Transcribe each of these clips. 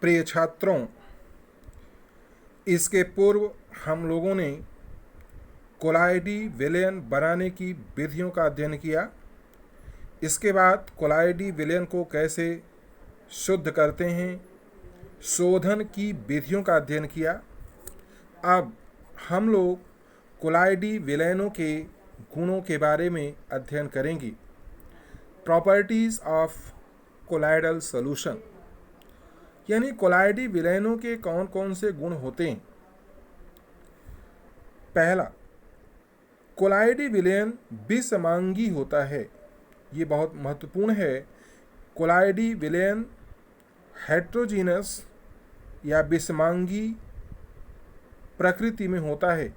प्रिय छात्रों, इसके पूर्व हम लोगों ने कोलाइडी विलयन बनाने की विधियों का अध्ययन किया। इसके बाद कोलाइडी विलयन को कैसे शुद्ध करते हैं, शोधन की विधियों का अध्ययन किया। अब हम लोग कोलाइडी विलयनों के गुणों के बारे में अध्ययन करेंगे। प्रॉपर्टीज़ ऑफ कोलाइडल सॉल्यूशन, यानी कोलाइडी विलयनों के कौन कौन से गुण होते हैं। पहला, कोलाइडी विलयन विषमांगी होता है। ये बहुत महत्वपूर्ण है। कोलाइडी विलयन हेट्रोजीनस या विषमांगी प्रकृति में होता है।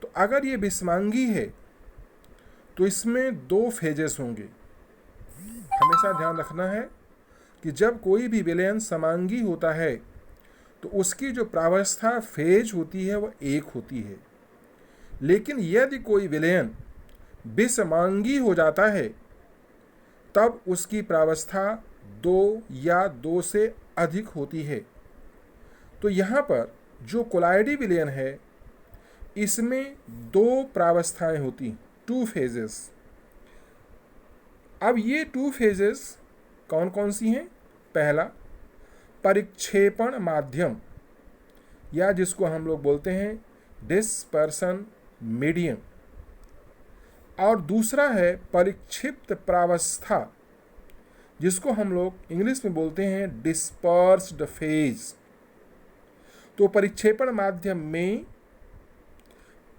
तो अगर ये विषमांगी है तो इसमें दो फेजेस होंगे। हमेशा ध्यान रखना है कि जब कोई भी विलयन समांगी होता है तो उसकी जो प्रावस्था फेज होती है वह एक होती है, लेकिन यदि कोई विलयन विषमांगी हो जाता है तब उसकी प्रावस्था दो या दो से अधिक होती है। तो यहाँ पर जो कोलाइडी विलयन है इसमें दो प्रावस्थाएं होती, टू फेजेस। अब ये टू फेजेस कौन कौन सी हैं? पहला, परिक्षेपण माध्यम या जिसको हम लोग बोलते हैं डिस्पर्सन मीडियम, और दूसरा है परिक्षिप्त प्रावस्था जिसको हम लोग इंग्लिश में बोलते हैं डिस्पर्स्ड फेज। तो परिक्षेपण माध्यम में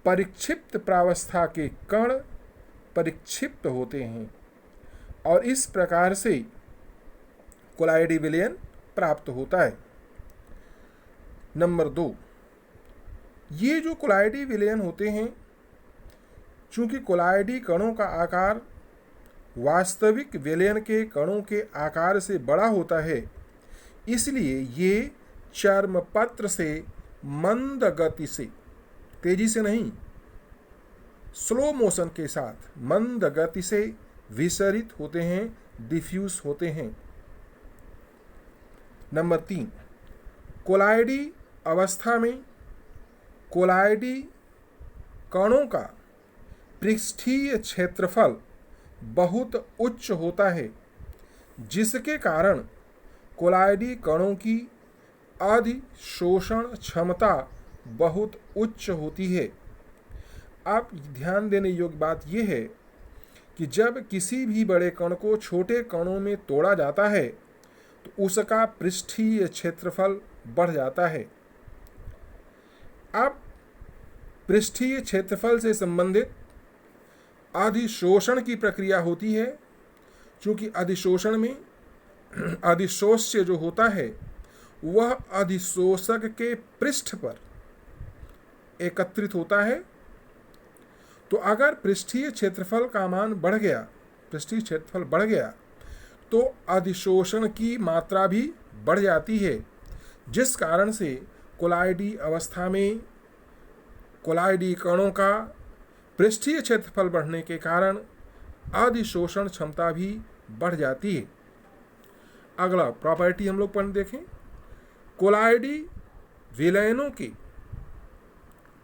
परिक्षिप्त प्रावस्था के कण परिक्षिप्त होते हैं और इस प्रकार से कोलाइडी विलयन प्राप्त होता है। नंबर 2, ये जो कोलाइडी विलयन होते हैं, चूंकि कोलाइडी कणों का आकार वास्तविक विलयन के कणों के आकार से बड़ा होता है, इसलिए ये चर्मपत्र से मंद गति से, तेजी से नहीं, स्लो मोशन के साथ मंद गति से विसरित होते हैं, डिफ्यूज होते हैं। नंबर 3, कोलाइडी अवस्था में कोलाइडी कणों का पृष्ठीय क्षेत्रफल बहुत उच्च होता है, जिसके कारण कोलाइडी कणों की अधिशोषण क्षमता बहुत उच्च होती है। आप ध्यान देने योग्य बात यह है कि जब किसी भी बड़े कण को छोटे कणों में तोड़ा जाता है तो उसका पृष्ठीय क्षेत्रफल बढ़ जाता है। अब पृष्ठीय क्षेत्रफल से संबंधित अधिशोषण की प्रक्रिया होती है। चूंकि अधिशोषण में अधिशोष्य जो होता है वह अधिशोषक के पृष्ठ पर एकत्रित होता है। तो अगर पृष्ठीय क्षेत्रफल का मान बढ़ गया, पृष्ठीय क्षेत्रफल बढ़ गया तो अधिशोषण की मात्रा भी बढ़ जाती है, जिस कारण से कोलाइडी अवस्था में कोलाइडी कणों का पृष्ठीय क्षेत्रफल बढ़ने के कारण अधिशोषण क्षमता भी बढ़ जाती है। अगला प्रॉपर्टी हम लोग देखें, कोलाइडी विलयनों के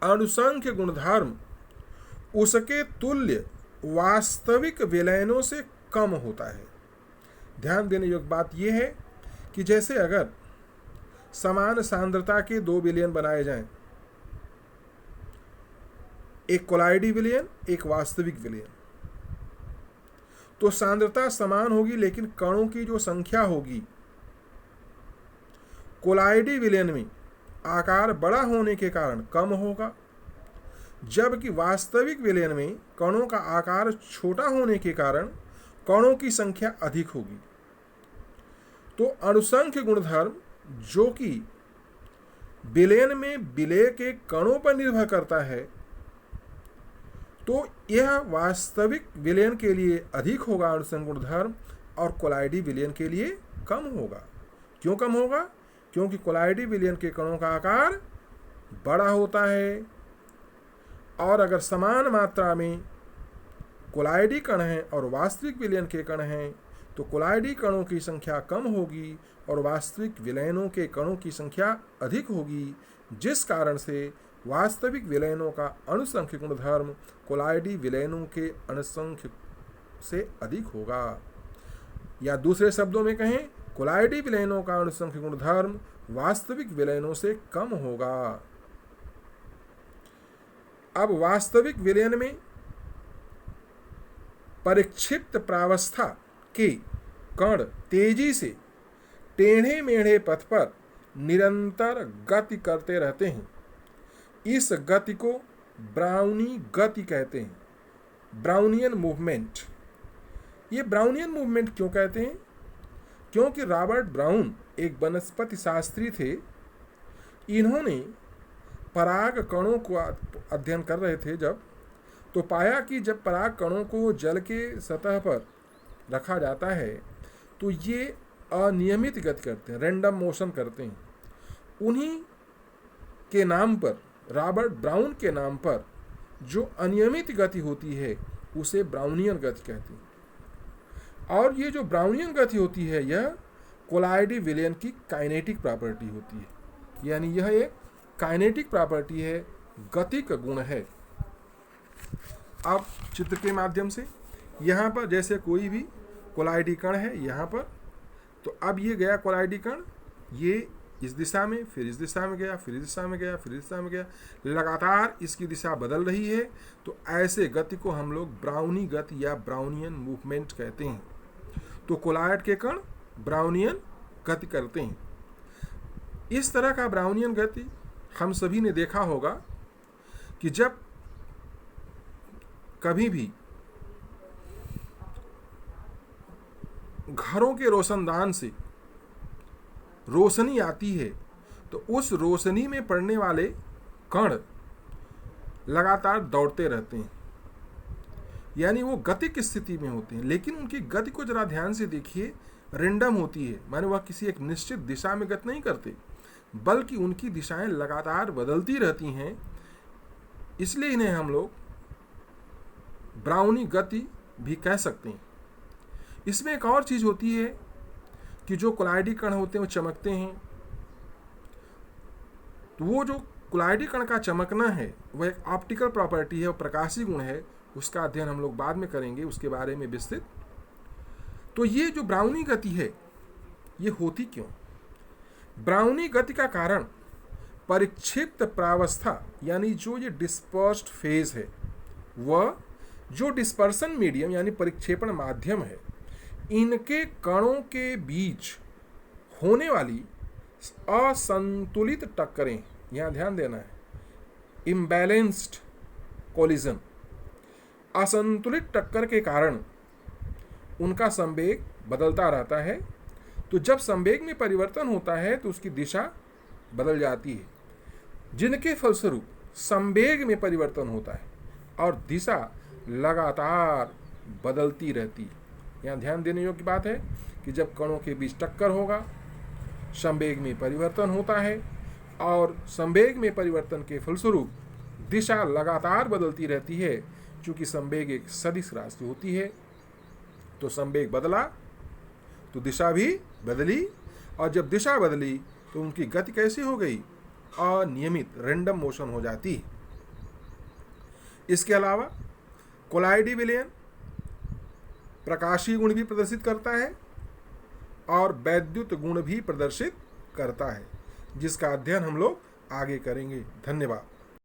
अनुसंख्य गुणधर्म उसके तुल्य वास्तविक विलयनों से कम होता है। ध्यान देने योग्य बात यह है कि जैसे अगर समान सांद्रता के दो विलयन बनाए जाएं, एक कोलाइडी विलयन, एक वास्तविक विलयन, तो सांद्रता समान होगी लेकिन कणों की जो संख्या होगी कोलाइडी विलयन में आकार बड़ा होने के कारण कम होगा, जबकि वास्तविक विलयन में कणों का आकार छोटा होने के कारण कणों की संख्या अधिक होगी। तो अनुसंख्य गुणधर्म जो कि विलयन में विलेय के कणों पर निर्भर करता है, तो यह वास्तविक विलयन के लिए अधिक होगा अनुसंख्य गुणधर्म, और कोलाइडी विलयन के लिए कम होगा। क्यों कम होगा? क्योंकि कोलाइडी विलयन के कणों का आकार बड़ा होता है, और अगर समान मात्रा में कोलाइडी कण हैं और वास्तविक विलयन के कण हैं तो कोलाइडी कणों की संख्या कम होगी और वास्तविक विलयनों के कणों की संख्या अधिक होगी, जिस कारण से वास्तविक विलयनों का अणुसंख्यक गुणधर्म कोलाइडी विलयनों के अणुसंख्यक से अधिक होगा। या दूसरे शब्दों में कहें, कोलाइडी विलयनों का अणुसंख्यक गुणधर्म वास्तविक विलयनों से कम होगा। अब वास्तविक विलयन में परिक्षिप्त प्रावस्था के कण तेजी से टेढ़े मेढ़े पथ पर निरंतर गति करते रहते हैं। इस गति को ब्राउनी गति कहते हैं, ब्राउनियन मूवमेंट। ये ब्राउनियन मूवमेंट क्यों कहते हैं? क्योंकि रॉबर्ट ब्राउन एक वनस्पति शास्त्री थे। इन्होंने पराग कणों को अध्ययन कर रहे थे जब, तो पाया कि जब पराग कणों को जल के सतह पर रखा जाता है तो ये अनियमित गति करते हैं, रैंडम मोशन करते हैं। उन्हीं के नाम पर, रॉबर्ट ब्राउन के नाम पर, जो अनियमित गति होती है उसे ब्राउनियन गति कहते हैं। और ये जो ब्राउनियन गति होती है यह कोलाइडी विलयन की काइनेटिक प्रॉपर्टी होती है, यानी यह एक काइनेटिक प्रॉपर्टी है, गतिक गुण है। अब चित्र के माध्यम से यहाँ पर जैसे कोई भी कोलाइडी कण है यहाँ पर, तो अब ये गया कोलाइडी कण, ये इस दिशा में, फिर इस दिशा में गया, फिर इस दिशा में गया, फिर इस दिशा में गया, लगातार इसकी दिशा बदल रही है। तो ऐसे गति को हम लोग ब्राउनी गति या ब्राउनियन मूवमेंट कहते हैं। तो कोलाइड के कण ब्राउनियन गति करते हैं। इस तरह का ब्राउनियन गति हम सभी ने देखा होगा कि जब कभी भी घरों के रोशनदान से रोशनी आती है तो उस रोशनी में पड़ने वाले कण लगातार दौड़ते रहते हैं, यानी वो गतिक स्थिति में होते हैं। लेकिन उनकी गति को जरा ध्यान से देखिए, रैंडम होती है, माने वह किसी एक निश्चित दिशा में गति नहीं करते, बल्कि उनकी दिशाएं लगातार बदलती रहती हैं। इसलिए इन्हें हम लोग ब्राउनी गति भी कह सकते हैं। इसमें एक और चीज होती है कि जो कोलाइडी कण होते हैं वो चमकते हैं। तो वो जो कोलाइडी कण का चमकना है वह एक ऑप्टिकल प्रॉपर्टी है, वो प्रकाशी गुण है। उसका अध्ययन हम लोग बाद में करेंगे, उसके बारे में विस्तृत। तो ये जो ब्राउनी गति है ये होती क्यों? ब्राउनी गति का कारण परिक्षिप्त प्रावस्था, यानी जो ये डिस्पर्स्ड फेज है, वह जो डिस्पर्सन मीडियम यानी परिक्षेपण माध्यम है, इनके कणों के बीच होने वाली असंतुलित टक्करें, यहाँ ध्यान देना है, इम्बैलेंस्ड कोलिजन, असंतुलित टक्कर के कारण उनका संवेग बदलता रहता है। तो जब संवेग में परिवर्तन होता है तो उसकी दिशा बदल जाती है, जिनके फलस्वरूप संवेग में परिवर्तन होता है और दिशा लगातार बदलती रहती है। यहाँ ध्यान देने योग्य बात है कि जब कणों के बीच टक्कर होगा, संवेग में परिवर्तन होता है और संवेग में परिवर्तन के फलस्वरूप दिशा लगातार बदलती रहती है। चूंकि संवेग एक सदिश राशि होती है, तो संवेग बदला तो दिशा भी बदली, और जब दिशा बदली तो उनकी गति कैसी हो गई? अनियमित, रैंडम मोशन हो जाती है। इसके अलावा कोलाइडी विलयन प्रकाशीय गुण भी प्रदर्शित करता है और वैद्युत गुण भी प्रदर्शित करता है, जिसका अध्ययन हम लोग आगे करेंगे। धन्यवाद।